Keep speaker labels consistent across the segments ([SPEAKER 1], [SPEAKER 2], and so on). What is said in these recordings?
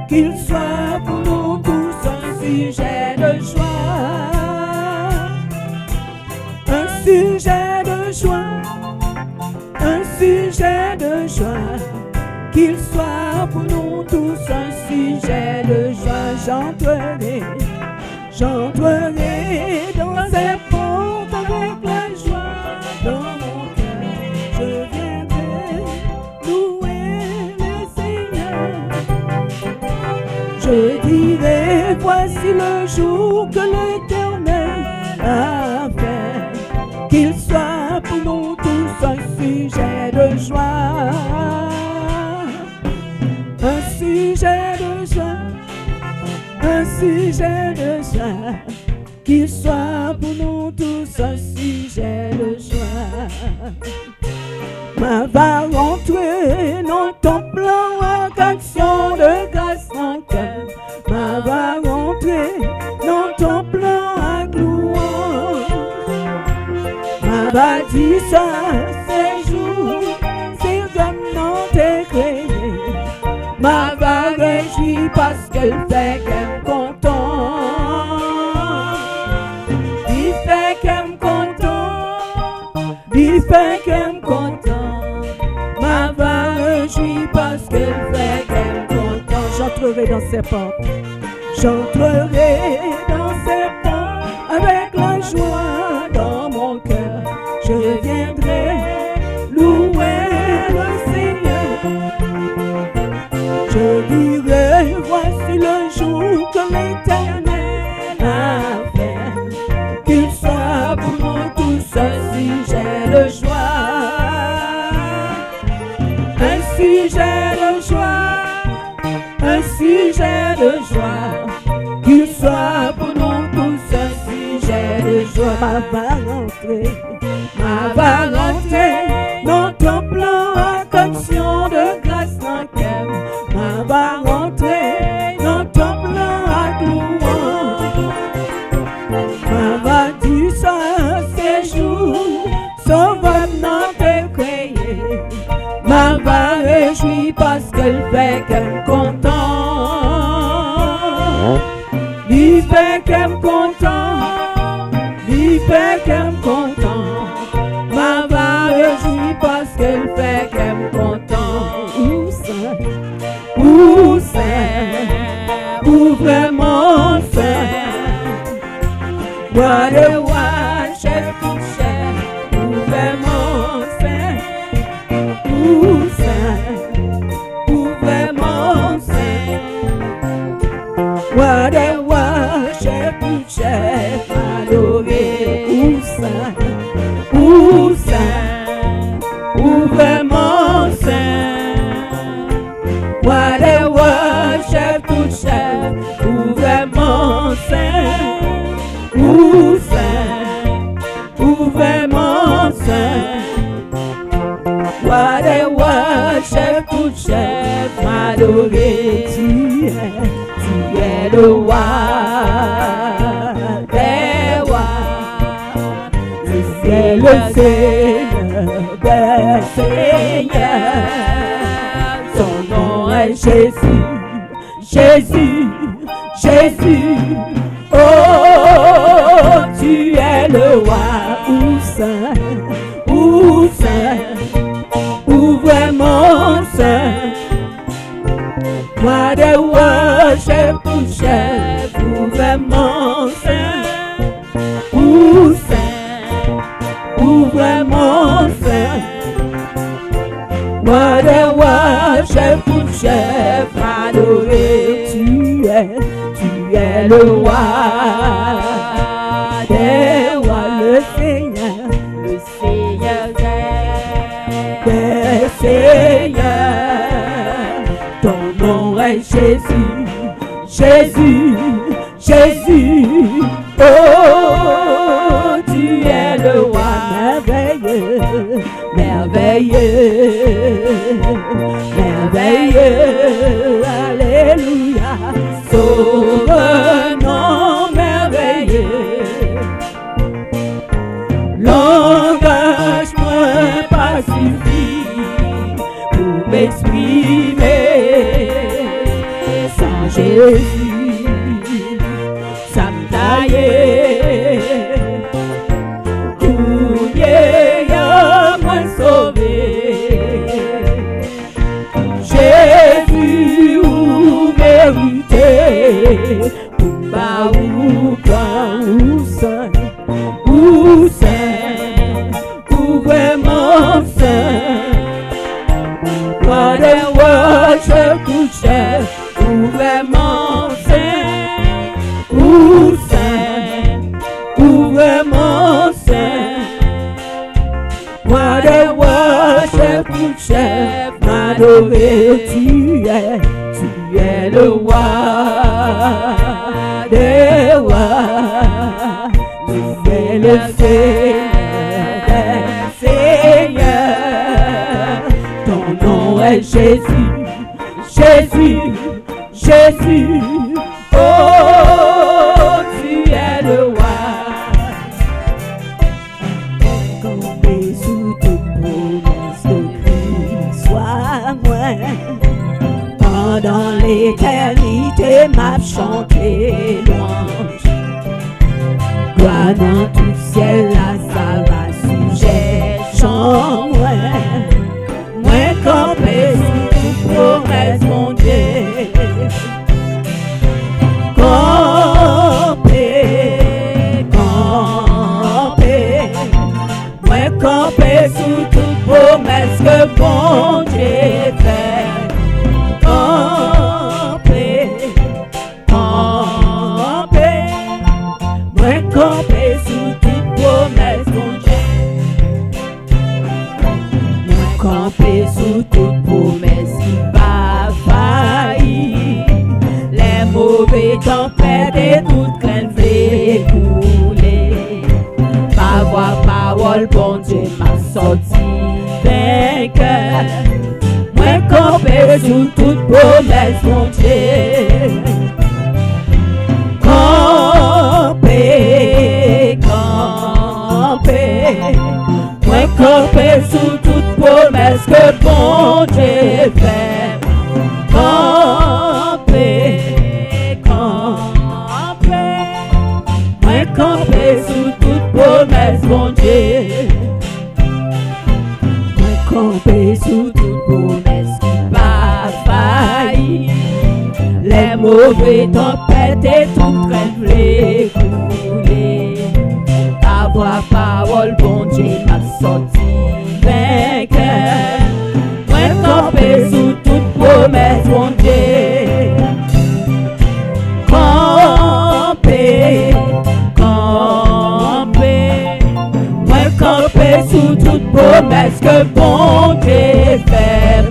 [SPEAKER 1] qu'il soit pour nous tous un sujet de joie. Un sujet de joie, un sujet de joie, qu'il soit pour nous tous un sujet de joie. J'entrerai dans ces portes avec la joie dans mon cœur. Je viendrai louer le Seigneur. Je dirai, voici le jour que l'Éternel a fait, qu'il soit pour nous tous un sujet de joie. Un sujet de joie, un sujet de joie, qu'il soit pour nous tous un sujet de joie. Ma va rentrer dans ton plan avec action de grâce en cœur. Ma va rentrer dans ton plan avec louange. Ma va dire ça, ces jours, ces hommes n'ont été créés. Ma va réjouir parce qu'elle fait qu'elle me content. Il fait qu'elle me content. Il fait qu'elle me content. Ma va réjouir parce qu'elle fait qu'elle me content. J'entrerai dans ses portes. J'entrerai dans ses portes avec la joie dans mon cœur. Je viendrai louer le Seigneur. Je dirai, voici le jour que l'Éternel a fait, qu'il soit pour nous tous un sujet de joie. Un sujet de joie, un sujet de joie, qu'il soit pour nous tous un sujet de joie. Ma va rentrer dans ton plan avec action de grâce en cœur. Ma va rentrer dans ton plan avec louange. Ma va dire ça, ces jours, sauveur n'a pas créé. Ma va réjouir parce qu'elle fait qu'elle me content. Il fait qu'elle me content. Il fait qu'elle me content. Ma va réjouir parce qu'elle fait qu'elle me content. Où c'est, où vraiment c'est. What a watch, chef pour chef. Où vraiment c'est. Où c'est, où vraiment c'est. What a watch, chef pour chef. Adoré, où c'est, où c'est, où vraiment c'est. What a watch, chef tout chef, où vraiment c'est. Où c'est, où vraiment c'est. What a watch, chef tout chef, m'adorer. Tu es le roi des rois. C'est le Seigneur des seigneurs. Son nom est Jésus, Jésus, Jésus. Oh, tu es le roi. Où c'est, où c'est, où vraiment c'est. Moi de roi, chef pour chef, où vraiment c'est. Où c'est, où vraiment c'est. Moi de roi, chef pour chef, adoré. Tu es le roi des rois, le Seigneur des seigneurs. Ton nom est Jésus, Jésus, Jésus. Oh, tu es le roi merveilleux, merveilleux, merveilleux. Alléluia. Sauveur, nom merveilleux. Langage moins pas suffit pour m'exprimer. Sans Jésus, ça me taillait. Moi sauvé, Jésus ou mérité, pour pas ou quand ou saint, ou vraiment saint. Pas de worship couché, ou vraiment saint, ou vraiment saint. Moi de worship chef, m'adorer, tu es le roi des rois, tu es le Seigneur, ton nom est Jésus, Jésus, oh, tu es le roi. Dans l'éternité m'a chanté louange. Gloire dans tout ciel, là ça va sujet chant. Moi campé sous toute promesse mon Dieu. Campé. Moi campé sous toute promesse que bon Dieu fait. Campé sous toute promesse, mon Dieu. Campé sous toute promesse qui va faillir. Les mauvais tempêtes et toute crainte veulent couler. Ma voix, parole, bon Dieu, m'a sorti vainqueur. Moi campé sous toute promesse, mon Dieu. Moi campé sous toute promesse que bon Dieu fait. Campé. Moi campé sous toute promesse bon Dieu. Moi campé sous toute promesse qui va faillir. Les mauvais tempêtes et toute crainte veulent couler. Ta parole, bon Dieu, m'a sorti vainqueur. Moi campé sous toute promesse, bon Dieu. Campé. Moi campé sous toute promesse que bon Dieu fait.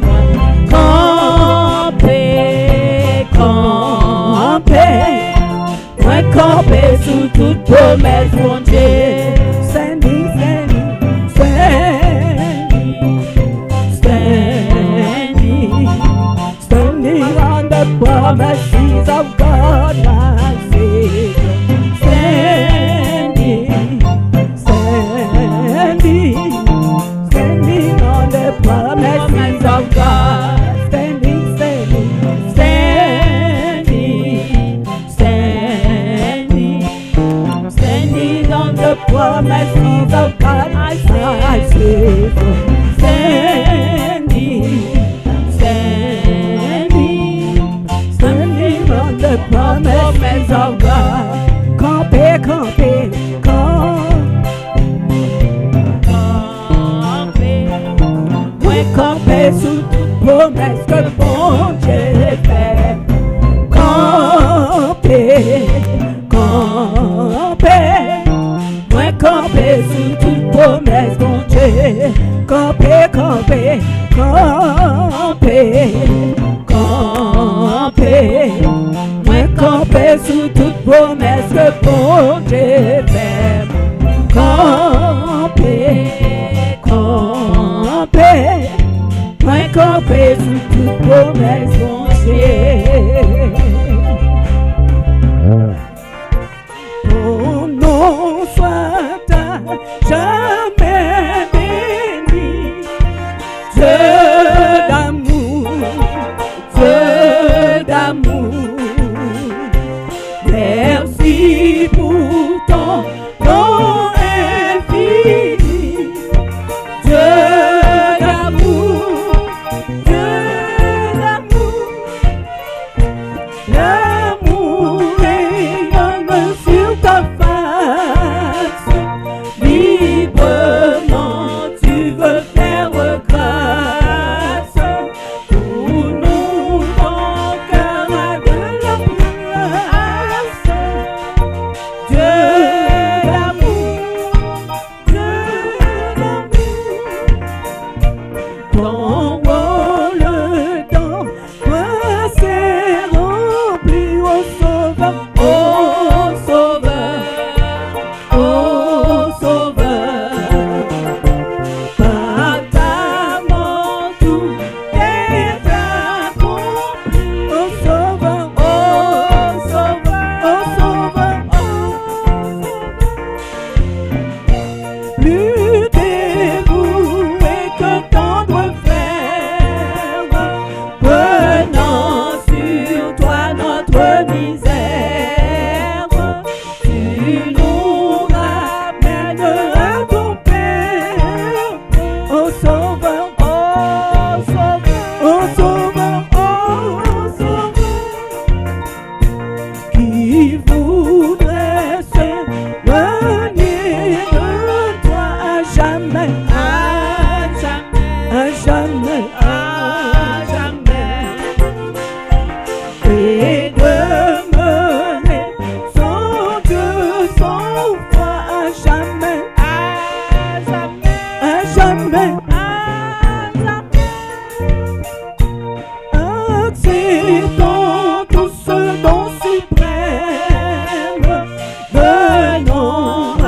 [SPEAKER 1] Moi campé sous toute promesse, mon Dieu. Standing on the promises of God, my Savior. Standing on the promises of God. Promises of God, I say, standing on the promises of God. Campé. Moi campé sous toute promesse que bon Dieu fait. Campé. Campé sous toute promesse, mon Dieu. Campé. Moi campé sous toute promesse que bon Dieu fait. Campé. Moi campé sous toute promesse, mon Dieu. Ton nom soit jamais béni, Dieu d'amour, plus dévoué que tendre frère, prenant sur toi notre misère, tu nous ramènes à ton Père, ô Sauveur, ô Sauveur, ô Sauveur, ô Sauveur, qui voudrait s'éloigner de toi à jamais, à jamais, à jamais, à jamais, et de mener son Dieu, son foi à jamais, à jamais, à jamais, à jamais. Acceptons tout ce don suprême, venons à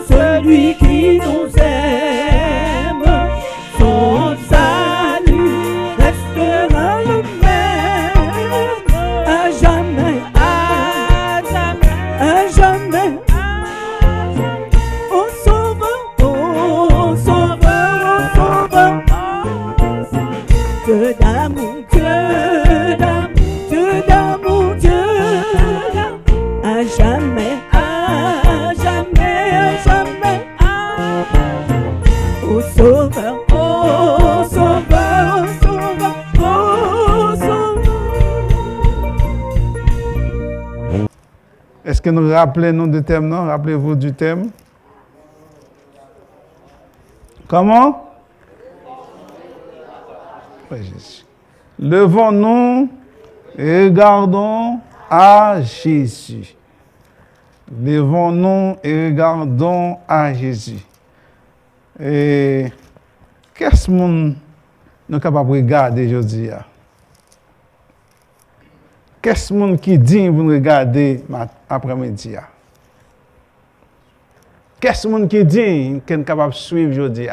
[SPEAKER 1] celui qui nous aime, son salut restera le même, à jamais, à jamais, à jamais, à jamais. Ô Sauveur, ô Sauveur, ô Sauveur, ô Sauveur, Dieu d'amour, Dieu d'amour, Dieu d'amour, Dieu d'amour, à jamais, à jamais, à jamais, à jamais. Ô Sauveur, ô Sauveur, ô Sauveur, ô Sauveur.
[SPEAKER 2] Est-ce que nous rappelons du thème, non? Rappelez-vous du thème? Comment? Oui, Jésus. Levons-nous et regardons à Jésus. Levons-nous et regardons à Jésus. Et qu'est-ce que nous sommes capables de regarder aujourd'hui? Qu'est-ce que nous qui dit vous regarder après-midi? Qu'est-ce que nous qui dit qu'on est capable de suivre aujourd'hui?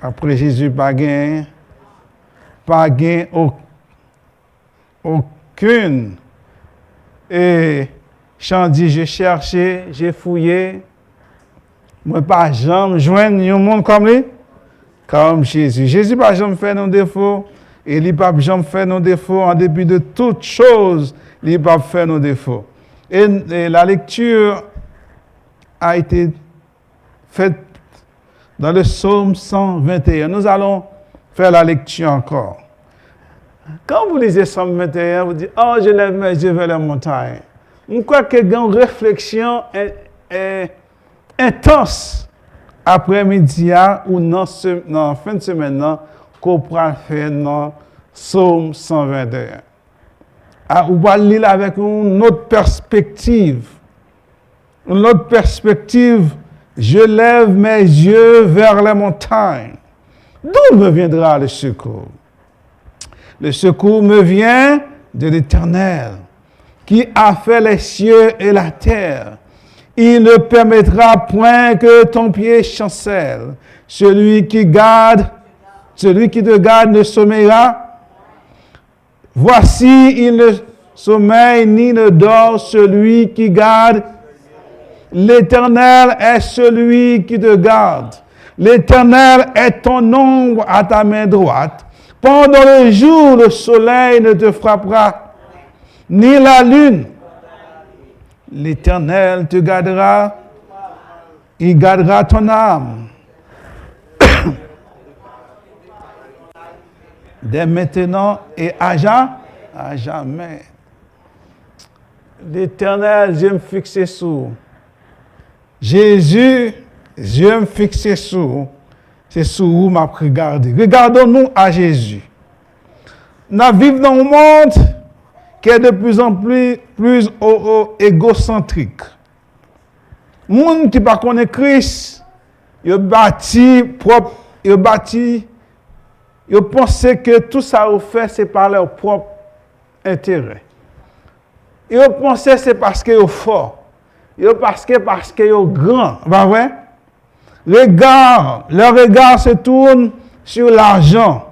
[SPEAKER 2] Après Jésus, pas gain aucune. Et Chant dit, j'ai cherché, j'ai fouillé. Moi, pas jamais joindre un monde comme lui, comme Jésus. Jésus pas jamais fait nos défauts. Et il pas jamais fait nos défauts en dépit de toutes choses. Il pas fait nos défauts. Et la lecture a été faite dans le psaume 121. Nous allons faire la lecture encore. Quand vous lisez psaume 21, vous dites, oh, je lève mes yeux vers la montagne. Je crois que il y a une réflexion intense après-midi ou dans la fin de semaine qu'on pourra faire dans psaume 121. On va lire avec une autre perspective. Une autre perspective. Je lève mes yeux vers les montagnes. D'où me viendra le secours? Le secours me vient de l'Éternel, qui a fait les cieux et la terre. Il ne permettra point que ton pied chancelle. Celui qui te garde ne sommeillera. Voici, il ne sommeille ni ne dort celui qui garde. L'Éternel est celui qui te garde. L'Éternel est ton ombre à ta main droite. Pendant le jour, le soleil ne te frappera, ni la lune. L'Éternel te gardera, il gardera ton âme. Dès maintenant et à jamais. L'Éternel, je me fixe sur. Jésus, je me fixe sur. C'est sur où m'a regardé. Regardons-nous à Jésus. Nous vivons dans un monde qui est de plus en plus égocentrique. Le monde qui ne connaît pas Christ, il bâtit, il pense que tout ça vous fait, c'est par leur propre intérêt. Il pense que c'est parce qu'ils sont forts. Il pense que parce qu'ils sont grands. Pas vrai? Leur regard se tourne sur l'argent.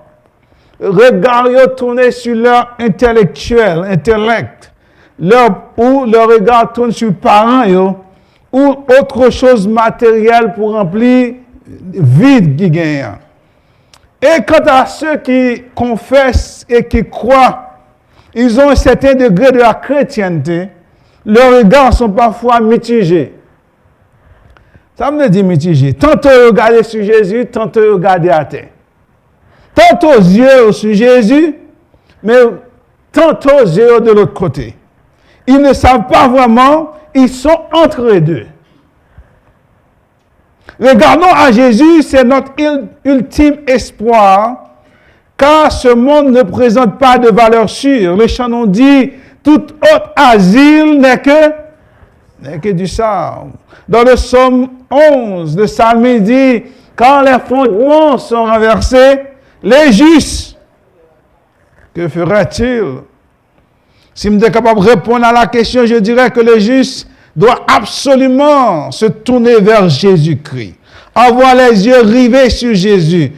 [SPEAKER 2] Le regard tourne sur leur intellect. Leur regard tourne sur les parents ou autre chose matérielle pour remplir vide qui gagne. Et quant à ceux qui confessent et qui croient, ils ont un certain degré de la chrétienté, leurs regards sont parfois mitigés. Ça me dit mitigé. Tantôt regarder sur Jésus, tantôt regarder à terre. Tantôt yeux sur Jésus, mais tantôt yeux de l'autre côté. Ils ne savent pas vraiment, ils sont entre les deux. Regardons à Jésus, c'est notre ultime espoir, car ce monde ne présente pas de valeur sûre. Les chants ont dit, tout autre asile n'est que du sable. Dans le psaume 11, le psalmiste dit, quand les fondements sont renversés, les justes, que fera-t-il? Si je suis capable de répondre à la question, je dirais que le juste doit absolument se tourner vers Jésus-Christ. Avoir les yeux rivés sur Jésus.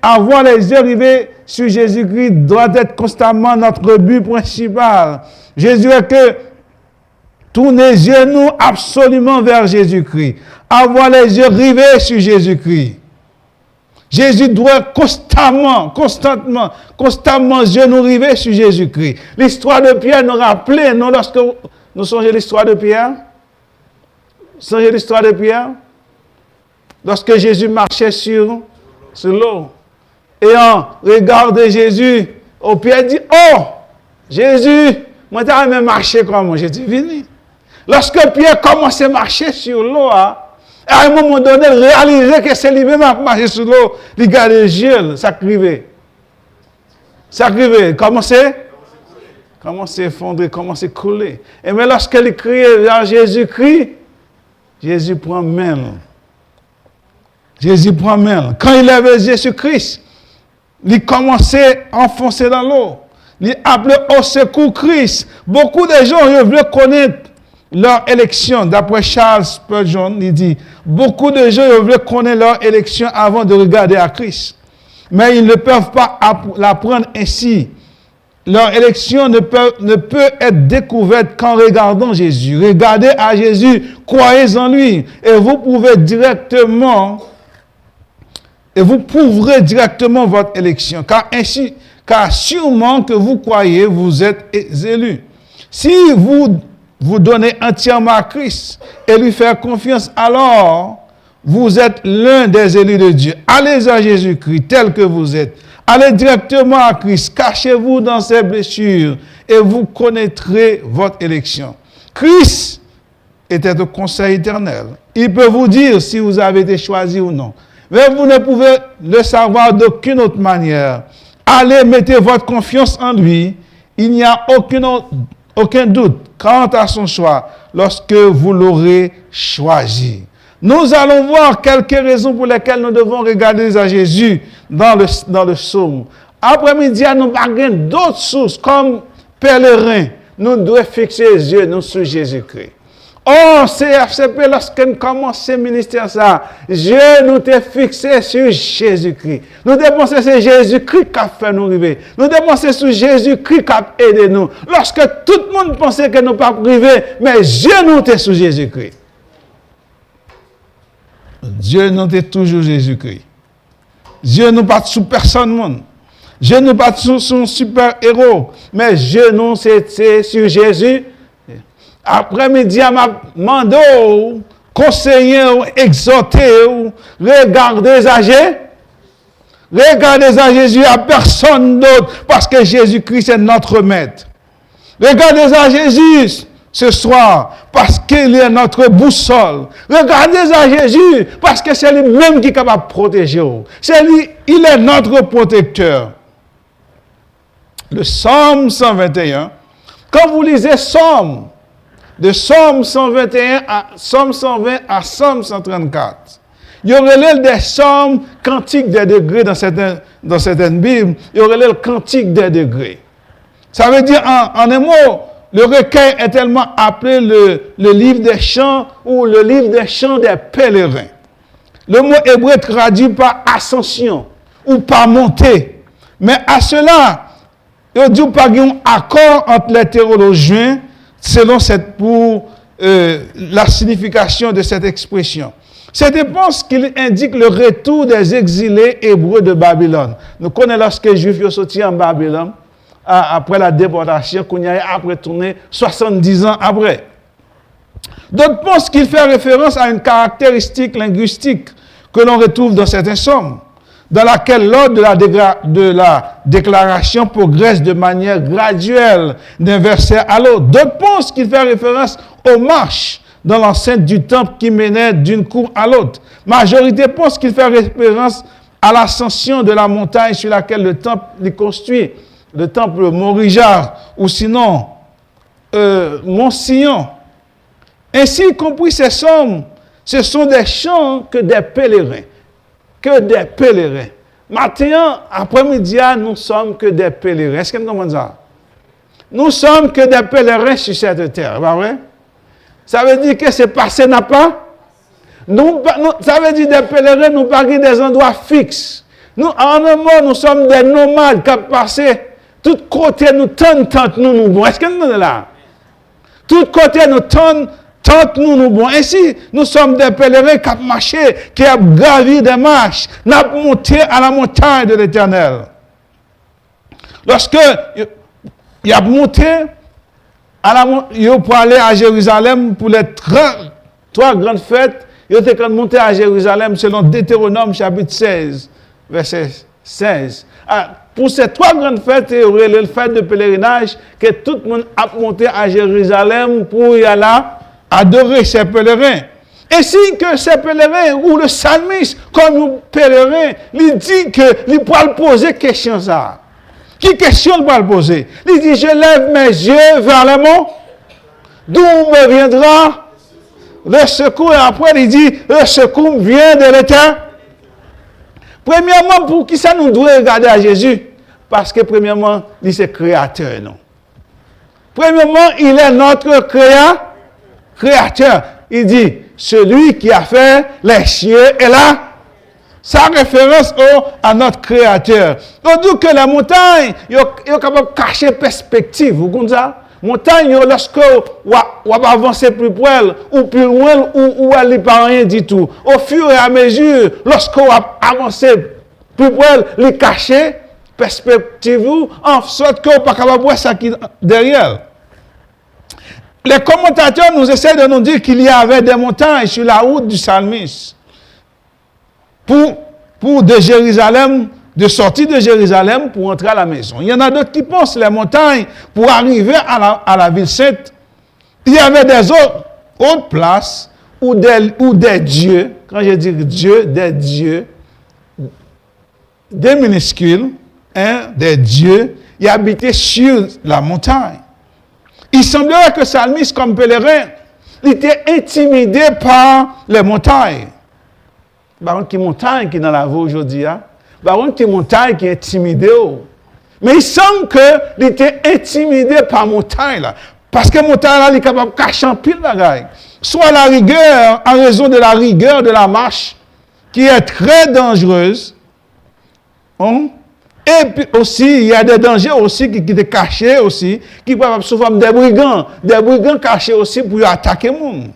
[SPEAKER 2] Avoir les yeux rivés sur Jésus-Christ doit être constamment notre but principal. Jésus est que tourner les yeux nous absolument vers Jésus-Christ. Avoir les yeux rivés sur Jésus-Christ. Jésus doit constamment genoux rivés sur Jésus-Christ. L'histoire de Pierre nous rappelle, non, lorsque nous songeons l'histoire de Pierre. Songez l'histoire de Pierre. Lorsque Jésus marchait sur l'eau. Et en regardant Jésus, Pierre dit, oh, Jésus, moi j'ai même marché comme moi. J'ai dit, venez. Lorsque Pierre commençait à marcher sur l'eau, à un moment donné, il réalisait que c'est lui-même qui marchait sur l'eau. Il regardait les yeux, ça crivait. Ça crivait. Commençait à effondrer, commençait à couler. Et mais lorsqu'il criait vers Jésus-Christ, Jésus prend main. Jésus prend main. Quand il avait Jésus-Christ, il commençait à enfoncer dans l'eau. Il appelait au secours Christ. Beaucoup de gens veulent connaître leur élection. D'après Charles Spurgeon, il dit, beaucoup de gens veulent connaître leur élection avant de regarder à Christ. Mais ils ne peuvent pas l'apprendre ainsi. Leur élection ne peut être découverte qu'en regardant Jésus. Regardez à Jésus, croyez en lui, et vous prouverez directement votre élection. Car sûrement que vous croyez, vous êtes élus. Si vous donnez entièrement à Christ et lui faire confiance, alors vous êtes l'un des élus de Dieu. Allez à Jésus-Christ tel que vous êtes. Allez directement à Christ. Cachez-vous dans ses blessures et vous connaîtrez votre élection. Christ était au conseil éternel. Il peut vous dire si vous avez été choisi ou non. Mais vous ne pouvez le savoir d'aucune autre manière. Allez, mettez votre confiance en lui. Il n'y a aucun doute quant à son choix lorsque vous l'aurez choisi. Nous allons voir quelques raisons pour lesquelles nous devons regarder à Jésus dans le psaume. Après-midi, nous avons d'autres sources comme pèlerins. Nous devons fixer les yeux sur Jésus-Christ. Oh, CFCP, lorsque nous commençons ce ministère, Dieu nous a fixé sur Jésus-Christ. Nous dépensons sur Jésus-Christ qui a fait nous arriver. Nous dépensons sur Jésus-Christ qui a aidé nous. Lorsque tout le monde pensait que nous ne pas arriver, mais Dieu nous est sur Jésus-Christ. Dieu nous est toujours Jésus-Christ. Dieu nous pas sous personne. Dieu nous pas sous son super-héros. Mais Dieu nous c'est sur Jésus. Après-midi, je m'a demandé, conseiller, exhorter, regardez à Jésus. Regardez à Jésus, à personne d'autre, parce que Jésus-Christ est notre maître. Regardez à Jésus ce soir, parce qu'il est notre boussole. Regardez à Jésus, parce que c'est lui-même qui est capable de protéger. C'est lui, il est notre protecteur. Le Psaume 121, quand vous lisez de Psaume 121 à Psaume 120 à Psaume 134, il y aurait des psaumes cantiques des degrés dans certaines Bibles, il y aurait le cantique des degrés. Ça veut dire, en un mot, le recueil est tellement appelé le livre des chants ou le livre des chants des pèlerins. Le mot hébreu traduit par ascension ou par montée. Mais à cela, il n'y a pas un accord entre les théologiens selon la signification de cette expression. C'est, je pense, qu'il indique le retour des exilés hébreux de Babylone. Nous connaissons lorsque les Juifs sont sortis en Babylone, après la déportation, qu'on y a après tourné 70 ans après. D'autres pensent qu'il fait référence à une caractéristique linguistique que l'on retrouve dans certains psaumes, dans laquelle l'ordre de la déclaration progresse de manière graduelle d'un verset à l'autre. D'autres pensent qu'il fait référence aux marches dans l'enceinte du temple qui menait d'une cour à l'autre. Majorité pense qu'il fait référence à l'ascension de la montagne sur laquelle le temple est construit, le temple Morijar, ou sinon Mont-Sion. Ainsi compris ces psaumes, ce sont des chants que des pèlerins. Que des pèlerins. Maintenant, après-midi, nous sommes que des pèlerins. Est-ce que nous comprenons ça? Nous sommes que des pèlerins sur cette terre, pas vrai? Ça veut dire que c'est passé n'a pas? Ça veut dire des pèlerins, nous parlons des endroits fixes. Nous, en un mot, nous sommes des nomades qui passent. Tout côté, nous tente nous bon. Est-ce que nous sommes là? Tout côté, nous tente nous bon. Ainsi, nous sommes des pèlerins qui ont marché, qui ont gravi des marches, qui ont monté à la montagne de l'Éternel. Lorsque il a monté, pour aller à Jérusalem pour les trois grandes fêtes, il était monté à Jérusalem selon Deutéronome chapitre 16, verset 16. Pour ces trois grandes fêtes, il y aurait le fête de pèlerinage que tout le monde a monté à Jérusalem pour y aller adorer ces pèlerins. Ainsi que ces pèlerins, ou le psalmiste, comme un pèlerin, il dit qu'il pourra poser question ça. Qui question il va le poser? Il dit, je lève mes yeux vers le mont, d'où me viendra le secours. Et après, il dit, le secours vient de l'Éternel. Premièrement, pour qui ça nous doit regarder à Jésus? Parce que premièrement, il est créateur, non? Premièrement, il est notre créateur. Il dit, celui qui a fait les cieux est là. Ça référence à notre créateur. Donc, que la montagne, il est capable de cacher perspective. Vous comprenez ça? Montagne, lorsque on va avancer plus près, ou plus loin, ou aller par rien du tout. Au fur et à mesure, lorsqu'on va avancer plus près, les cacher perspective, en sorte qu'on ne peut pas capable de voir ça qui derrière. Les commentateurs nous essaient de nous dire qu'il y avait des montagnes sur la route du psalmiste. Pour de Jérusalem, de sortir de Jérusalem pour entrer à la maison. Il y en a d'autres qui pensent les montagnes pour arriver à la ville sainte. Il y avait des autres places où des dieux, quand je dis Dieu, des dieux, des minuscules, des dieux, ils habitaient sur la montagne. Il semblerait que Psalmiste, comme pèlerin, il était intimidé par les montagnes. Par contre, qui montagne qui est dans la voie aujourd'hui, par contre, qui montagne qui est intimidé. Mais il semble qu'il était intimidé par montagne là. Parce que montagne là, il est capable de cacher en pile la gaille. Soit la rigueur, en raison de la rigueur de la marche, qui est très dangereuse. Et puis aussi, il y a des dangers aussi qui étaient cachés aussi, qui peuvent sous forme des brigands cachés aussi pour attaquer le monde.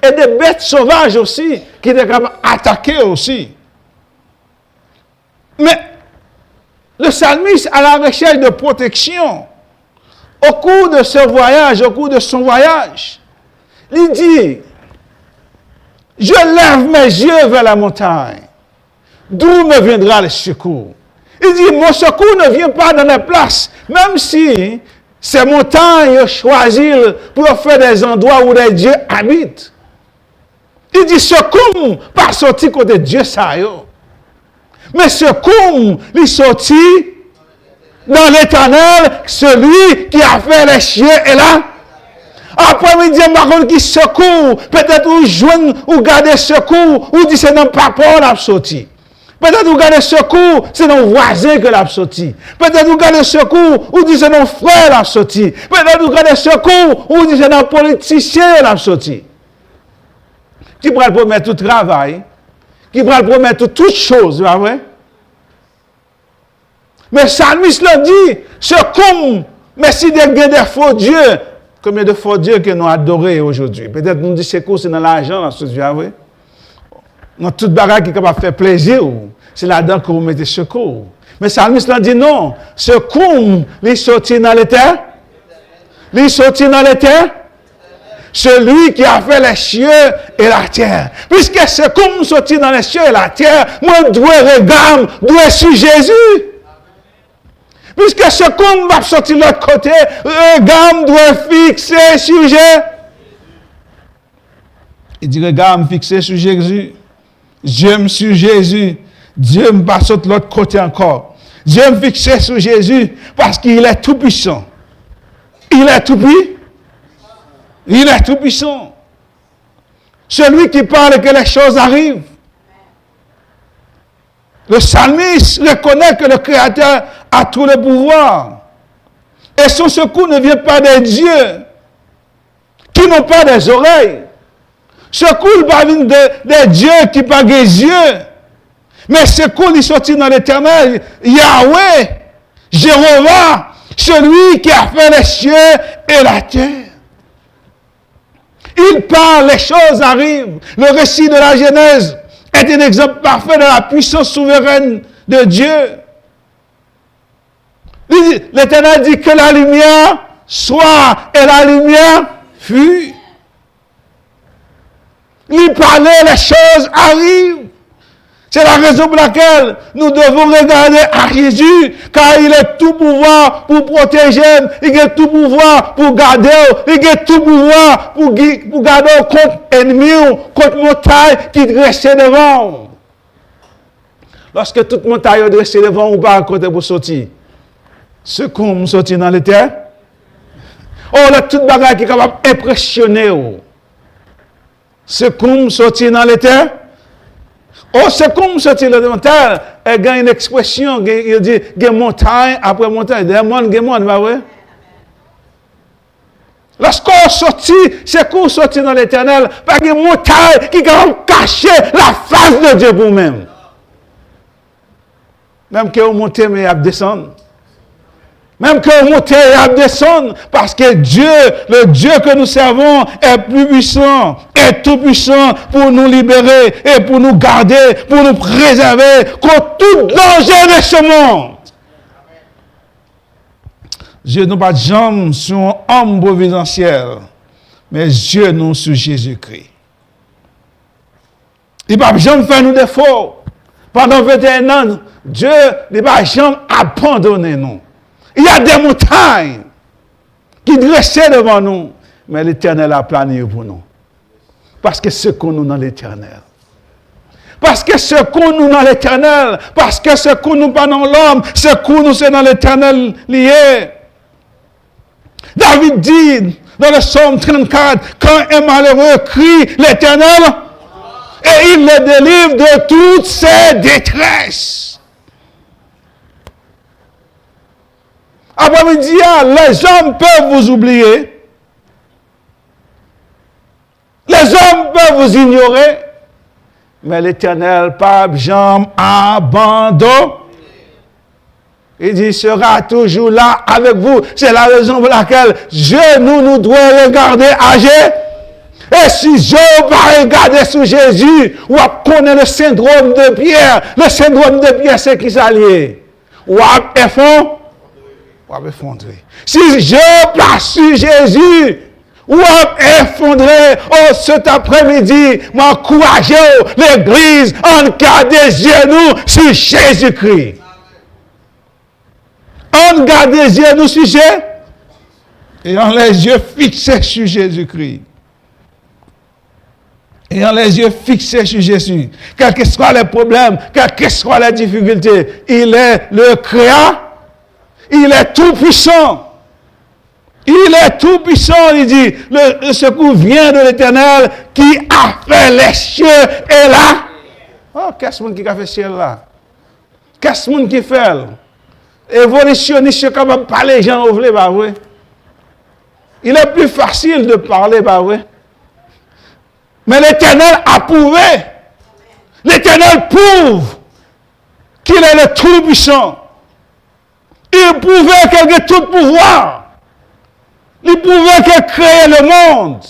[SPEAKER 2] Et des bêtes sauvages aussi, qui étaient capables d'attaquer aussi. Mais le psalmiste à la recherche de protection, au cours de ce voyage, au cours de son voyage, il dit, je lève mes yeux vers la montagne, d'où me viendra le secours. Il dit, mon secours ne vient pas dans les places, même si ces montagnes choisissent pour faire des endroits où les dieux habitent. Il dit, secours, pas sorti côté Dieu, ça y est. Mais secours, il sorti dans l'Éternel, celui qui a fait les cieux est là. Après-midi, il qui secours, peut-être ou joindre ou garder secours, ou dit c'est dans papa l'a sorti. Peut-être vous gardez secours, c'est nos voisins que l'a sorti. Peut-être vous gardez secours, ou dit c'est nos frères l'a sorti. Peut-être vous gardez secours, ou dit c'est nos politiciens l'a sorti. Qui pourrait promettre tout travail, qui pourrait promettre toutes choses, pas vrai? Mais Psalmiste l'a dit, secours, mais si des faux dieux Combien de fois Dieu que nous adorons aujourd'hui? Peut-être nous disons que c'est dans l'argent, dans ce Dieu, oui. Dans toute bagarre qui est capable de faire plaisir, c'est là-dedans que vous mettez secours. Mais Salmiste l'a dit non. Secours, il sortit dans les terres. Il sortit dans les terres. Celui qui a fait les cieux et la terre. Puisque secours sortit dans les cieux et la terre, moi, dois regarder, dois sur Jésus. Puisque secours va sortir de l'autre côté, regarde, doit fixer sur Jésus. Il dit, regarde, fixer sur Jésus. Dieu sur Jésus. Dieu me passe de l'autre côté encore. Dieu me fixe sur Jésus parce qu'il est tout puissant. Il est tout puissant. Il est tout puissant. Celui qui parle que les choses arrivent. Le psalmiste reconnaît que le Créateur a tout le pouvoir. Et son secours ne vient pas des dieux qui n'ont pas des oreilles. Secours pas vient des dieux qui n'ont pas des yeux. Mais secours il sortit dans l'éternel. Yahweh, Jéhovah, celui qui a fait les cieux et la terre. Il parle, les choses arrivent. Le récit de la Genèse est un exemple parfait de la puissance souveraine de Dieu. L'Éternel dit que la lumière soit et la lumière fut. Il parlait, les choses arrivent. C'est la raison pour laquelle nous devons regarder à Jésus, car il a tout pouvoir pour protéger, il a tout pouvoir pour garder, il a tout pouvoir pour garder contre ennemis, contre montagne qui dressent devant. Lorsque toute montagne est dressée devant, ou pas à côté pour sortir. Ce qu'on sortit dans les terres, la toute bagarre qui est capable d'impressionner. Ce qu'on sortit dans les terres, c'est comme sortir dans les terres, il y a une expression, il dit, il y a montagne après montagne, il y a monde, pas vrai? Lorsqu'on sortit, c'est qu'on sortit dans l'éternel, parce qu'il y a une montagne qui va cacher la face de Dieu pour vous-même. Même que vous montez, mais vous descendez. Même que vous montez et vous descendez, parce que Dieu, le Dieu que nous servons, est plus puissant, est tout puissant pour nous libérer et pour nous garder, pour nous préserver contre tout danger de ce monde. Dieu nous pas de jambes sur un homme providentiel, mais Dieu nous sur Jésus-Christ. Il ne va jamais faire nous défaut. Pendant 21 ans, Dieu ne va jamais abandonner nous. Il y a des montagnes qui dressaient devant nous, mais l'Éternel a plané pour nous. Parce que ce qu'on nous dans l'Éternel. Parce que ce qu'on nous dans l'Éternel. Parce que ce qu'on nous pas dans l'homme, ce qu'on nous c'est dans l'Éternel lié. David dit dans le psaume 34, quand un malheureux crie l'Éternel, et il le délivre de toutes ses détresses. Après-midi, les hommes peuvent vous oublier. Les hommes peuvent vous ignorer. Mais l'Éternel, pas jamais abandonne. Il dit, il sera toujours là avec vous. C'est la raison pour laquelle nous doit regarder à Jésus. Et si Job va regarder sur Jésus, ou connaît le syndrome de Pierre. Le syndrome de Pierre, c'est qui s'allie? Ou effondré. Si je passe sur Jésus, ou effondré, cet après-midi, m'encourager l'église en garde des genoux sur Jésus-Christ. En garde des genoux sur Jésus et en les yeux fixés sur Jésus-Christ. Et en les yeux fixés sur Jésus. Quels que soient les problèmes, quelles que soient les difficultés, il est le Créateur. Il est tout puissant. Il est tout puissant, il dit. Le secours vient de l'Éternel qui a fait les cieux et là. Oh, qu'est-ce qui a fait ciel là? Qu'est-ce qui fait? Évolutionniste, capable de parler, gens ouvrés, bah oui. Il est plus facile de parler, bah oui. Mais l'Éternel a prouvé. L'Éternel prouve qu'il est le tout puissant. Il pouvait qu'il ait tout pouvoir. Il pouvait que créer le monde.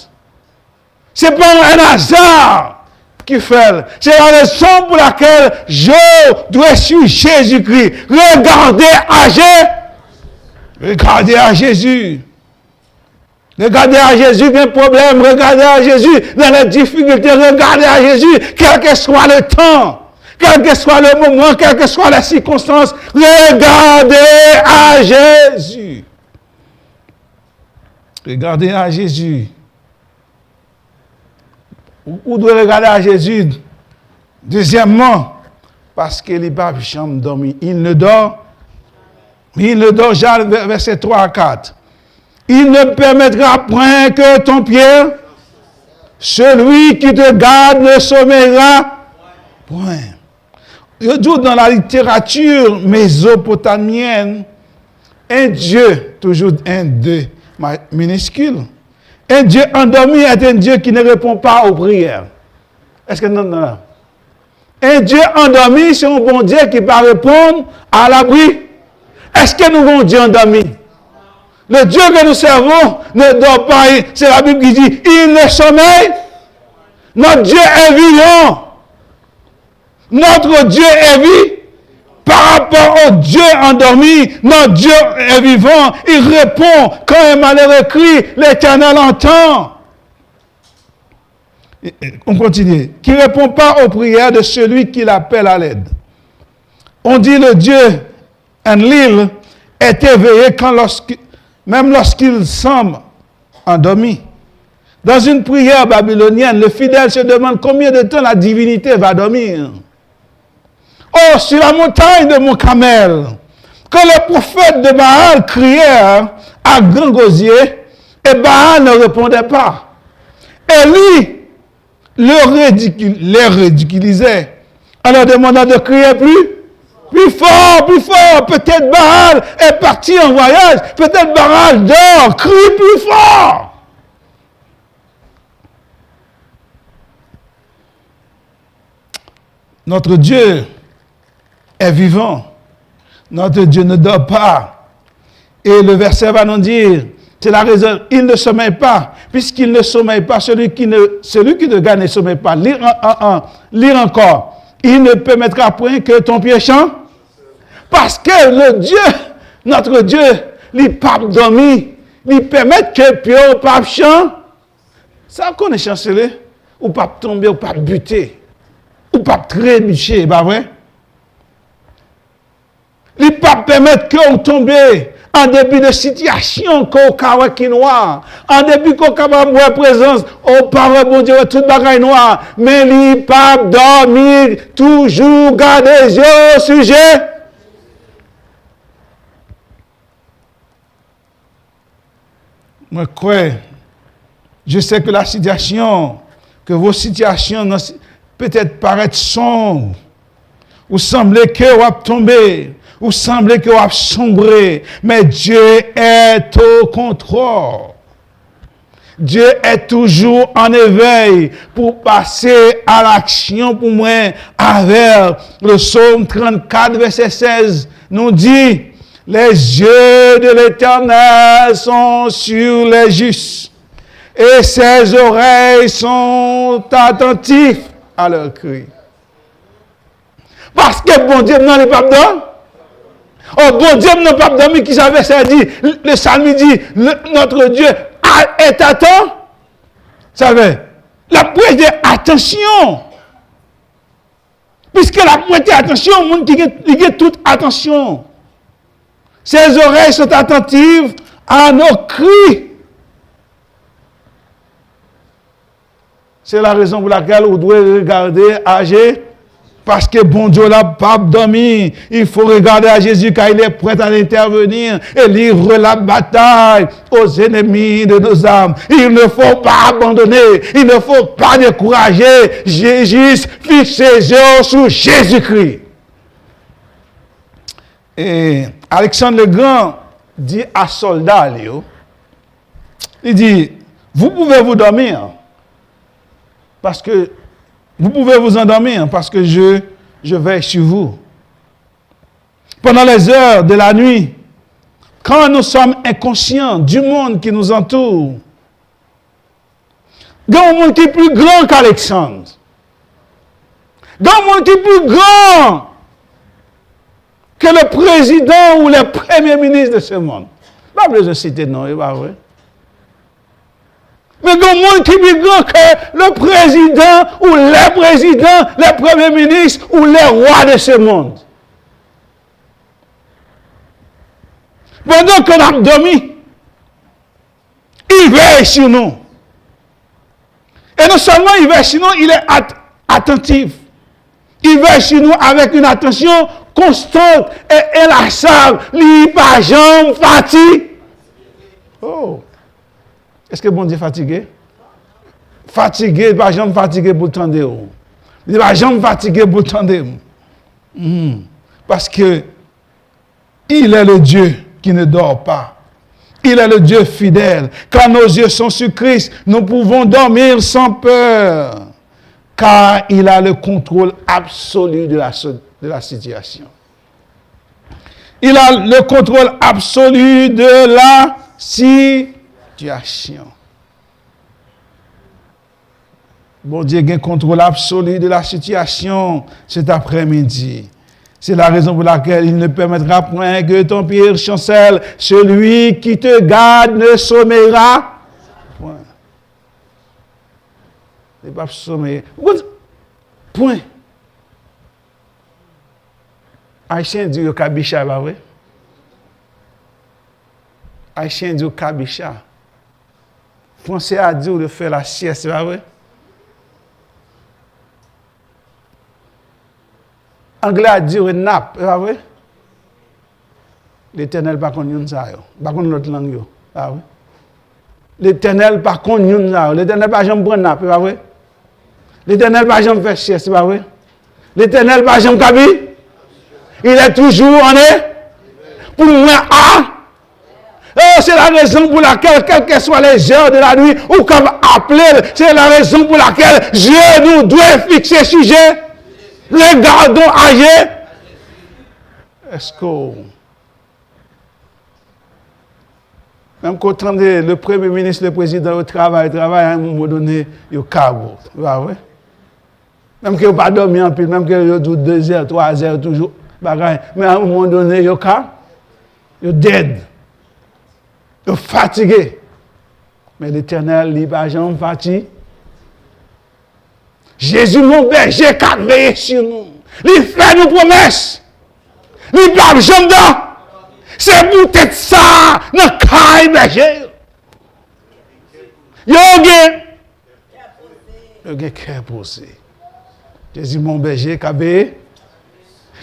[SPEAKER 2] Ce n'est pas un hasard qui fait. C'est la raison pour laquelle je dois suivre Jésus-Christ. Regardez à Jésus. Regardez à Jésus. Regardez à Jésus dans les problèmes. Regardez à Jésus dans les difficultés. Regardez à Jésus, quel que soit le temps. Quel que soit le moment, quelle que soit la circonstance, regardez à Jésus. Regardez à Jésus. Vous devez regarder à Jésus. Deuxièmement, parce qu'il n'est pas jamais dormi. Il ne dort jamais, verset 3 à 4. Il ne permettra point que ton pied, celui qui te garde, ne sommeillera point. Je dis dans la littérature mésopotamienne, un Dieu, toujours un Dieu minuscule, un Dieu endormi est un Dieu qui ne répond pas aux prières. Est-ce que non? Un Dieu endormi, c'est un bon Dieu qui va répondre à l'abri. Est-ce que nous avons un Dieu endormi? Le Dieu que nous servons ne dort pas. C'est la Bible qui dit, il ne sommeille. Notre Dieu est vivant. Notre Dieu est vivant. Par rapport au Dieu endormi, notre Dieu est vivant. Il répond. Quand un malheureux crie, l'Éternel entend. On continue. Qui ne répond pas aux prières de celui qui l'appelle à l'aide. On dit le Dieu Enlil est éveillé même lorsqu'il semble endormi. Dans une prière babylonienne, le fidèle se demande combien de temps la divinité va dormir. Oh, sur la montagne de Mont Carmel, quand le prophète de Baal criait à grand gosier, et Baal ne répondait pas. Élie les ridiculisait en leur demandant de crier plus fort, plus fort. Peut-être Baal est parti en voyage, peut-être Baal dort, crie plus fort. Notre Dieu est vivant. Notre Dieu ne dort pas. Et le verset va nous dire, c'est la raison, il ne sommeille pas, puisqu'il ne sommeille pas, celui qui te gagne ne sommeille pas. Lire encore. Il ne permettra point que ton pied chante, parce que le Dieu, notre Dieu, il pas dormi, il permet que le pied ou pas chante. Ça qu'on est chancelé, ou pas tomber, ou pas buter, ou pas trébucher, pas vrai? Il ne peut pas permettre que vous tombiez en début de situation qui noir, en début qu'on capable de présence, au parole bon Dieu, toute bagaille noire, mais il ne peut pas dormir, toujours garder les yeux au sujet. Moi, je sais que la situation, que vos situations peut-être paraissent sombres, ou semblez que vous avez tombé, ou semblez que vous avez sombré, mais Dieu est au contrôle. Dieu est toujours en éveil pour passer à l'action pour moi avec le psaume 34, verset 16, nous dit, les yeux de l'Éternel sont sur les justes et ses oreilles sont attentives à leurs cris. Parce que bon Dieu n'a pas dormi. Oh, bon Dieu n'a pas dormi, qui savait ça dit. Le psalme dit, notre Dieu est attentif. Vous savez, la presse de attention. Puisque la presse attention, le monde qui a toute attention. Ses oreilles sont attentives à nos cris. C'est la raison pour laquelle vous devez regarder à Jésus. Parce que bon Dieu n'a pas dormi. Il faut regarder à Jésus car il est prêt à intervenir et livre la bataille aux ennemis de nos âmes. Il ne faut pas abandonner. Il ne faut pas décourager. Jésus fixe ses yeux sur Jésus-Christ. Et Alexandre le Grand dit à soldats, il dit, vous pouvez vous dormir parce que vous pouvez vous endormir parce que je veille sur vous. Pendant les heures de la nuit, quand nous sommes inconscients du monde qui nous entoure, il y a un monde qui est plus grand qu'Alexandre. Il y a un monde qui est plus grand que le président ou le premier ministre de ce monde. Pas besoin de citer non, c'est pas vrai. Mais il y a un monde qui est plus grand que le président ou les présidents, les premiers ministres ou les rois de ce monde. Pendant qu'on a dormi, il veille sur nous. Et non seulement il veille sur nous, il est attentif. Il veille sur nous avec une attention constante et inlassable. Il n'est pas jamais fatigué. Oh. Est-ce que bon Dieu est fatigué? Fatigué, il n'est pas jamais fatigué pour tendre. Il n'est pas jamais fatigué pour tendre. Parce que il est le Dieu qui ne dort pas. Il est le Dieu fidèle. Quand nos yeux sont sur Christ, nous pouvons dormir sans peur. Car il a le contrôle absolu de la situation. Il a le contrôle absolu de la situation. Bon Dieu a un contrôle absolu de la situation cet après-midi. C'est la raison pour laquelle il ne permettra point que ton pied chancelle. Celui qui te garde ne sommeillera point. Il ne pas sommeiller. Point. Haïtien dit kabicha, pas vrai? Haïtien dit kabicha. Français a dit de faire la sieste, pas vrai? Anglais a dit nap, pas vrai? L'Éternel par contre yon ça yo. Par contre l'autre langue yo, pas vrai? L'Éternel par contre yon ça yo. L'Éternel pas jamais prendre nap, pas vrai? L'Éternel pas jamais faire sieste, pas vrai? L'Éternel pas jamais kabi. Il est toujours en est pour moi c'est la raison pour laquelle, quelles que soient les heures de la nuit, ou comme appeler, c'est la raison pour laquelle Dieu nous doit fixer sujet. Regardons ailleurs. Est-ce que même quand le premier ministre, le président au travail, à un moment donné, il y a cargo. Même qu'il n'y a pas dormi en pile, même qu'il y a 2 heures, 3 heures, toujours. Mais à un moment donné, il y a dead. Il est fatigué. Mais l'Éternel, il n'est pas jamais fatigué. Jésus, mon berger, qui a veillé sur nous. Il fait nos promesses. Il ne parle jamais dedans. C'est peut-être ça, notre caille berger. Il y a un cœur posé. Jésus, mon berger, qui a veillé.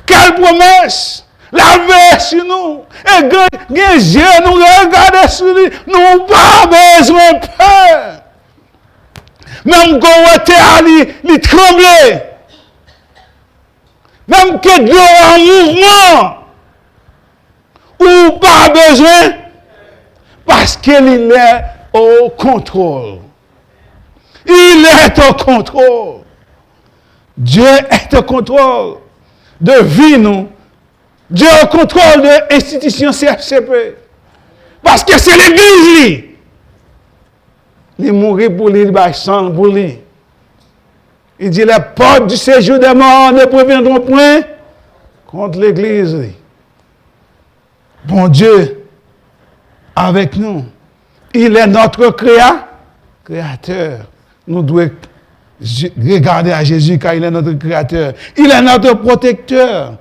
[SPEAKER 2] Quelle promesse! La veille sur nous. Et que Dieu nous regarde sur lui. Nous n'avons pas besoin de peur. Même quand on était allé, il tremblait. Même que Dieu a un mouvement. Ou pas besoin. Parce qu'il est au contrôle. Il est au contrôle. Dieu est au contrôle de vie, nous. Dieu est au contrôle de l'institution CFCP. Parce que c'est l'église. Il mourit pour lui, il va sang pour lui. Il dit, les portes du séjour des morts ne préviendront point contre l'église. Bon Dieu, avec nous, il est notre créateur. Nous devons regarder à Jésus car il est notre créateur. Il est notre protecteur.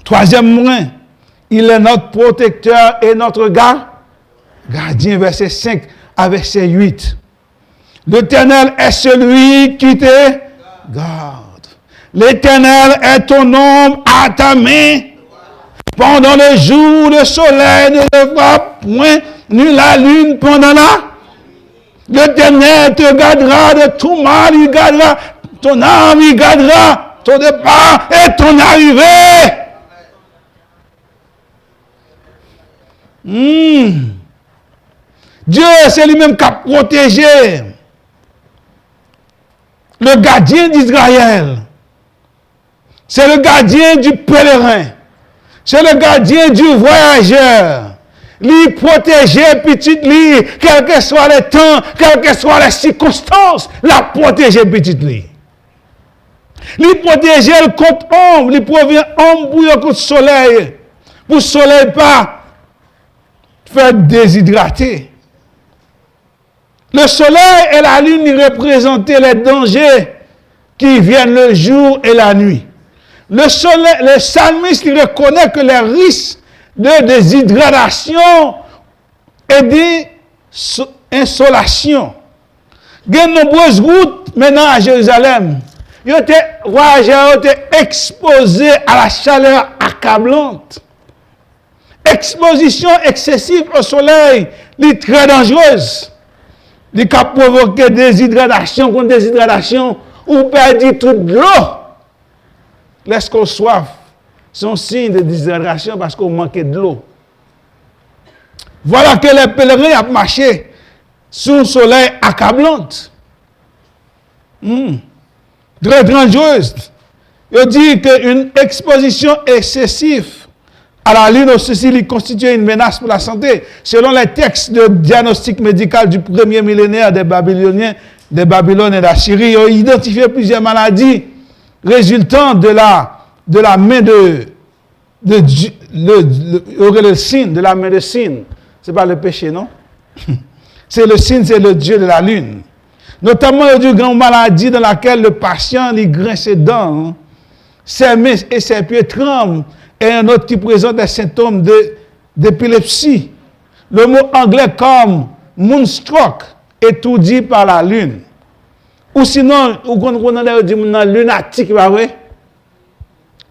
[SPEAKER 2] Troisième point, il est notre protecteur et notre gardien, verset 5 à verset 8. L'Éternel est celui qui te garde. L'Éternel est ton ombre à ta main. Pendant le jour, le soleil ne lèvera point, ni la lune pendant la. L'Éternel te gardera de tout mal, il gardera ton âme, il gardera ton départ et ton arrivée. Dieu, c'est lui-même qui a protégé le gardien d'Israël. C'est le gardien du pèlerin. C'est le gardien du voyageur. Lui protéger petit lui, quel que soit le temps, quelles que soient les circonstances, la protéger petit lui. Lui protéger contre ombre, lui provient ombre pour le soleil. Pour le soleil pas faire déshydrater. Le soleil et la lune représentaient les dangers qui viennent le jour et la nuit. Le psalmiste reconnaît que les risques de déshydratation et d'insolation. Il y a de nombreuses routes maintenant à Jérusalem. Les voyageurs étaient exposés à la chaleur accablante. Exposition excessive au soleil est très dangereuse. Il peut provoquer déshydratation contre déshydratation ou perdre toute l'eau. Lorsqu'on soif, c'est un signe de déshydratation parce qu'on manque de l'eau. Voilà que les pèlerins ont marché sous un soleil accablant. Très dangereuse. Il dit qu'une exposition excessive à la lune aussi constitue une menace pour la santé. Selon les textes de diagnostic médical du premier millénaire des Babyloniens, des Babylone et d'Assyrie, ils ont identifié plusieurs maladies résultant de la main le signe de la médecine. Ce n'est pas le péché, non? C'est le signe, c'est le dieu de la lune. Notamment, il y a une grande maladie dans laquelle le patient il grince ses dents, ses mains et ses pieds tremblent, et un autre qui présente des symptômes d'épilepsie. Le mot anglais comme moonstruck est tout dit par la lune. Ou sinon, on a dit lunatique, pas vrai?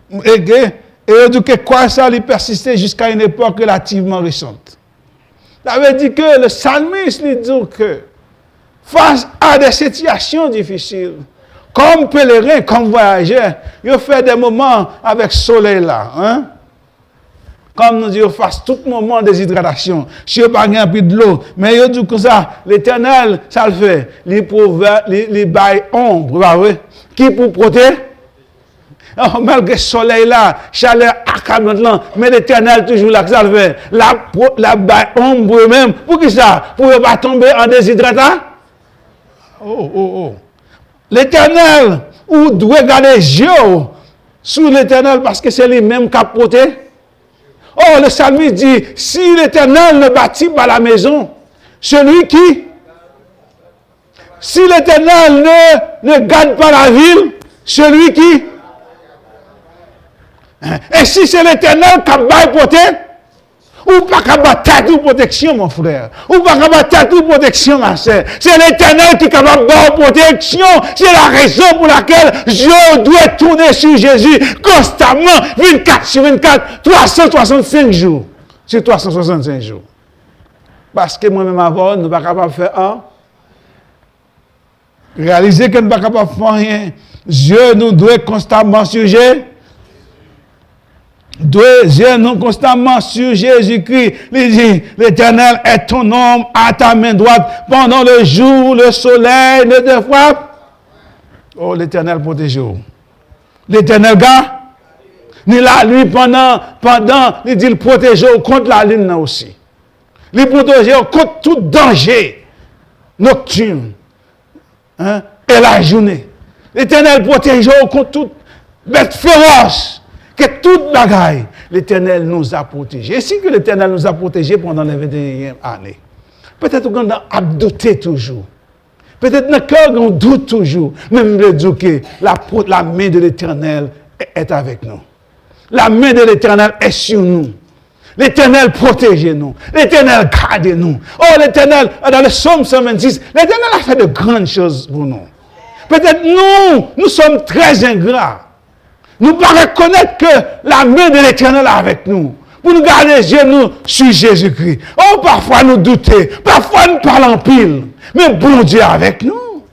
[SPEAKER 2] Et on dit que quoi ça lui persistait jusqu'à une époque relativement récente. Ça veut dire que le psalmiste lui dit que face à des situations difficiles, comme pèlerin, comme voyageur, il fait des moments avec le soleil là. Hein? Comme nous disons, face tout moment de déshydratation. Si vous n'avez pas de l'eau, mais il dit comme ça, l'Éternel, ça le fait. Il baille ombre, qui pour protéger? Oh, malgré le soleil là, chaleur accablante là, mais l'Éternel toujours là, ça le fait. La baille ombre même, pour qui ça? Pour ne pas tomber en déshydratation? Oh. L'Éternel, ou doit garder les yeux sur l'Éternel parce que c'est lui-même qui a protégé. Oh, le psalmiste dit, si l'Éternel ne bâtit pas la maison, celui qui, si l'Éternel ne garde pas la ville, celui qui, et si c'est l'Éternel qui a bâti, ou pas qu'à battre toute protection, mon frère. Ou pas qu'à battre toute protection, ma soeur. C'est l'Éternel qui est capable de protection. C'est la raison pour laquelle je dois tourner sur Jésus constamment, 24 sur 24, 365 jours. Sur 365 jours. Parce que moi-même avant, nous ne sommes pas capables de faire un. Réaliser que nous ne sommes pas capables de faire rien. Dieu nous doit constamment sur Jésus. Dieu nous constamment sur Jésus-Christ. Il dit, l'Éternel est ton homme à ta main droite. Pendant le jour, le soleil ne te frappe. Oh, l'Éternel protège. L'Éternel garde. Ni la nuit pendant, il dit, il protège contre la lune aussi. Il protège contre tout danger nocturne. Hein, et la journée. L'Éternel protège contre toute bête féroce. Que toute bagaille, l'Éternel nous a protégés. Et si que l'Éternel nous a protégés pendant les 21e années, peut-être qu'on a douté toujours. Peut-être dans le cœur, on doute toujours. Même le Dieu que la main de l'Éternel est avec nous. La main de l'Éternel est sur nous. L'Éternel protège nous. L'Éternel garde nous. Oh, l'Éternel, dans le psaume 126, l'Éternel a fait de grandes choses pour nous. Peut-être nous sommes très ingrats. Nous ne pouvons pas reconnaître que la main de l'Éternel est avec nous. Pour nous garder les yeux nous, sur Jésus-Christ. Oh, parfois nous doutons. Parfois nous parlons en pile. Mais bon Dieu est avec nous.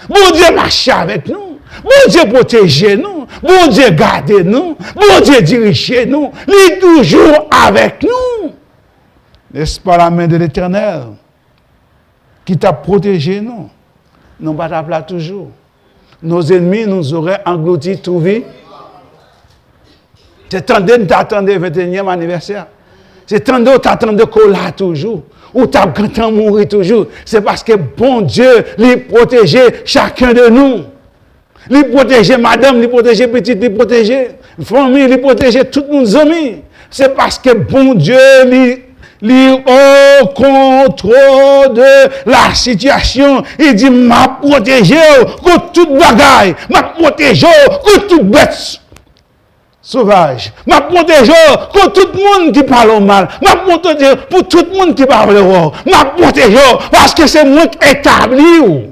[SPEAKER 2] Bon Dieu marche avec nous. Bon Dieu protège nous. Bon Dieu garde nous. Bon Dieu dirige nous. Il est toujours avec nous. N'est-ce pas la main de l'Éternel qui t'a protégé nous? Non, pas t'appeler toujours. Nos ennemis nous auraient engloutis tout vie. C'est temps de t'attendre le 21e anniversaire. C'est temps de t'attendre qu'on l'a toujours. Ou t'as quand mourir toujours. C'est parce que bon Dieu, il protège chacun de nous. Il protège madame, il protège petite, il protège famille, il protège tous nos amis. C'est parce que bon Dieu, il au contrôle de la situation. Il dit, m'a protégé contre toute bagaille. M'a protégé contre toute bête sauvage. M'a protégé contre tout le monde qui parle mal. M'a protégé pour tout le monde qui parle mal. M'a protégé parce que c'est moi qui établis.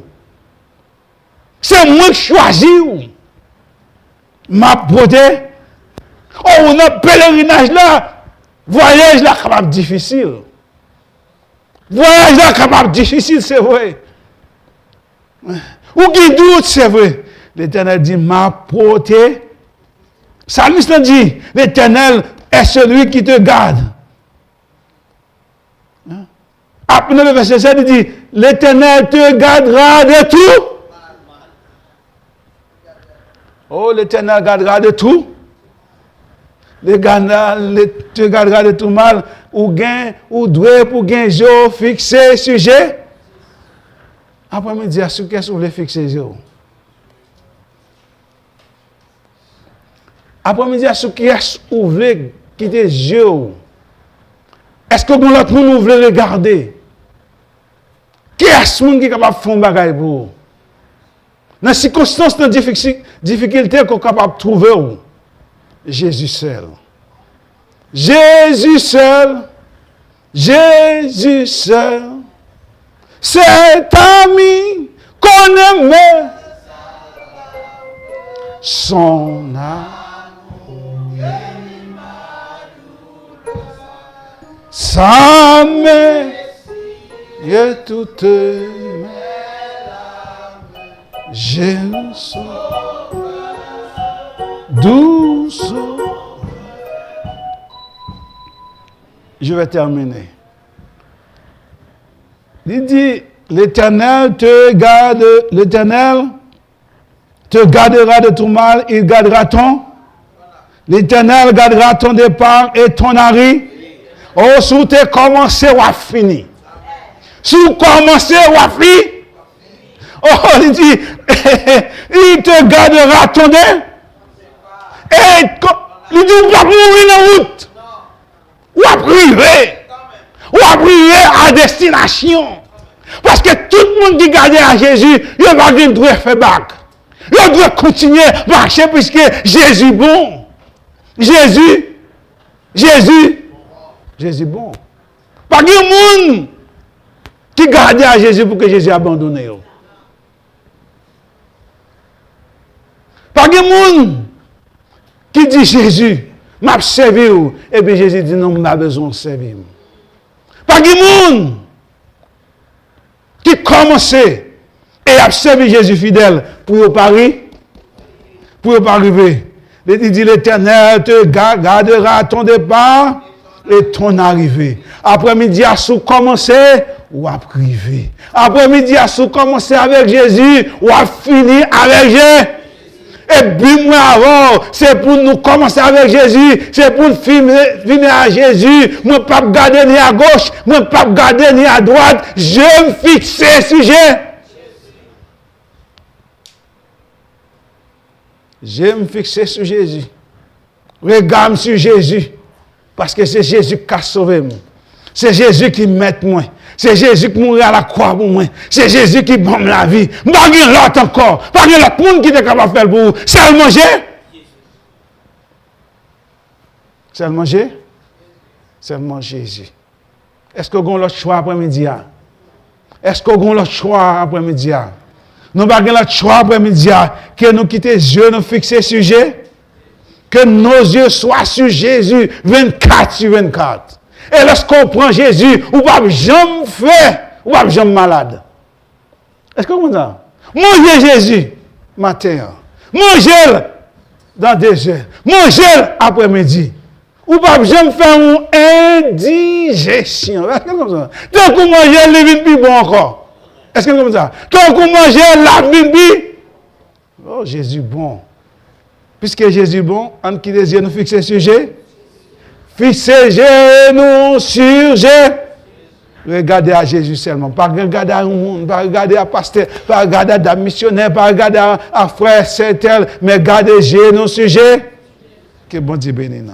[SPEAKER 2] C'est moi qui choisis. M'a protégé. Oh, on a pèlerinage là. Voyage là capable difficile. Voyage là capable difficile, c'est vrai. Ou qui doute, c'est vrai. L'Éternel dit, m'a protégé. Psalmiste dit, l'Éternel est celui qui te garde. Après le verset 7, il dit, l'Éternel te gardera de tout. Oh, l'Éternel gardera de tout. L'Éternel te gardera de tout mal. Ou gain, ou doué pour gain, jour fixé, sujet. Après-midi, qu'est-ce que vous voulez fixer, jour? Après-midi, qu'est-ce que vous voulez quitter les yeux? Est-ce que vous l'autre monde voulez regarder? Qui est-ce qui est capable de faire un bagage pour vous? Dans les circonstances de difficulté qu'on est capable de trouver, Jésus seul. Jésus seul. Jésus seul. Cet ami qu'on aimait. Son âme. Sa main. Et toute main. Jésus. Douce. Je vais terminer. Il dit, l'Éternel te garde, l'Éternel te gardera de tout mal, il gardera ton. L'Éternel gardera ton départ et ton arrivée. Oh, si tu as commencé ou as fini. Si tu as commencé ou as fini. Oh, il dit, il te gardera ton départ. Et il dit, vous ne pouvez pas mourir dans la route. Ou à priver. Ou à priver à destination. Parce que tout le monde qui garde à Jésus, il va devoir faire bac. Il doit continuer à marcher puisque Jésus est bon. Jésus bon. Pas de monde qui garde à Jésus pour que Jésus abandonne. Pas de monde qui dit Jésus, m'a servi ou, et puis Jésus dit non, m'a besoin de servir. Pas de monde qui commence et a servi Jésus fidèle pour pas arriver. Il dit l'Éternel te gardera à ton départ et ton arrivée. Après-midi, à sous commencer ou à priver. Après-midi, à sous commencer avec Jésus ou à finir avec Jésus. Et puis moi avant, c'est pour nous commencer avec Jésus, c'est pour finir à Jésus. Moi pas garder ni à gauche, moi pas garder ni à droite. Je me fixe sujet. Je me fixe sur Jésus. Regarde sur Jésus. Parce que c'est Jésus qui a sauvé moi. C'est Jésus qui m'aide moi. C'est Jésus qui mourit à la croix pour moi. C'est Jésus qui bombe la vie. Pas de l'autre encore. Pas de l'autre monde qui est capable de faire pour vous. Seulement Jésus. Seulement Jésus. Seulement Jésus. Est-ce que vous avez l'autre choix après-midi? Est-ce que vous avez l'autre choix après-midi? Nous n'avons pas l'autre choix après-midi que nous quitter les yeux, nous fixer sur Jésus. Que nos yeux soient sur Jésus 24 sur 24. Et lorsqu'on prend Jésus, ou pas jamais fait, ou pas jamais malade. Est-ce que vous comprenez ça? Mangez Jésus matin. Mangez dans 2 heures. Mangez après-midi. Ou pas jamais faire une indigestion. Est-ce que vous comprenez ça? Tant que vous mangez, les vins plus bon encore. Est-ce que vous comprenez ça? Tant que vous mangez, la vin plus. Oh, Jésus bon. Puisque Jésus bon, en qui les yeux nous fixés sur Jésus. Fixez nous sur Jésus. Regardez à Jésus seulement. Pas regarder à un monde, pas regarder à pasteur, pas regarder à des missionnaires, pas regarder à frère, c'est tel, mais regardez Jésus sur Jésus. Que bon Dieu bénisse.